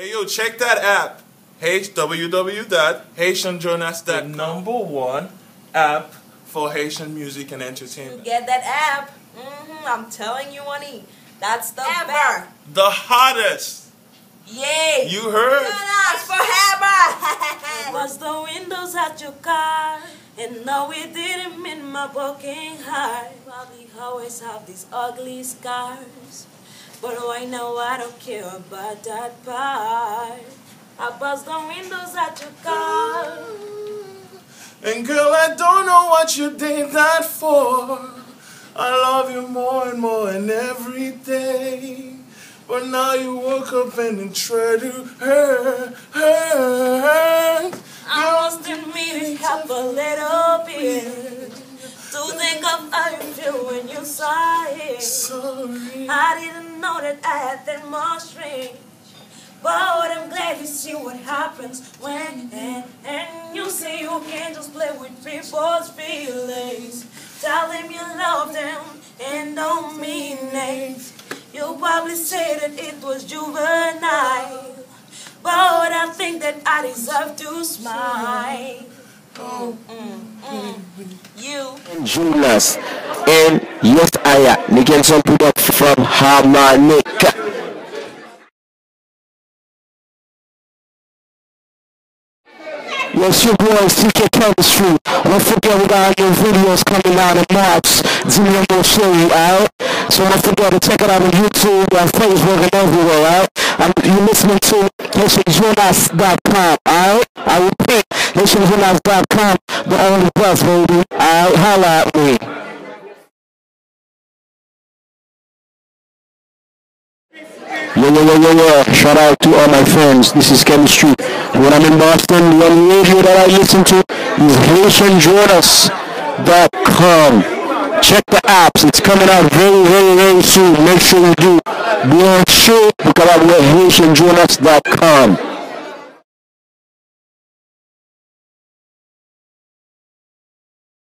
Hey, yo, check that app. www.HaitianJonas.com. The #1 app for Haitian music and entertainment. Get that app. I'm telling you, honey. That's the best. The hottest. Yay. You heard? Jonas forever. Was the windows at your car, and no, it didn't mean my broken heart. Probably always have these ugly scars, but right now I don't care about that part. I bust the windows at your car. And girl, I don't know what you did that for. I love you more and more and every day. But now you woke up and then try to hurt. I must admit it helped a little bit to think of how you feel when you saw it. Sorry. I didn't know that I had that much strength. But I'm glad you see what happens when and you say you can't just play with people's feelings. Tell them you love them and don't mean names. You'll probably say that it was juvenile, but I think that I deserve to smile. You. Jonas and yes, I am. Get some product from Harmonica. Yes, your boys, TK Chemistry. Don't forget we got new videos coming out in March. Jimmy will show you out. So don't forget to check it out on YouTube, on Facebook, and everywhere, out. You're listening to HaitianJonas.com, alright? I repeat, HaitianJonas.com, the only best, baby. Alright, holla at me. Yo. Shout out to all my friends. This is Chemistry. When I'm in Boston, the only radio that I listen to is HaitianJonas.com. Check the apps. It's coming out very soon. Make sure you do. Be on sure. Look out with HaitianJonas.com.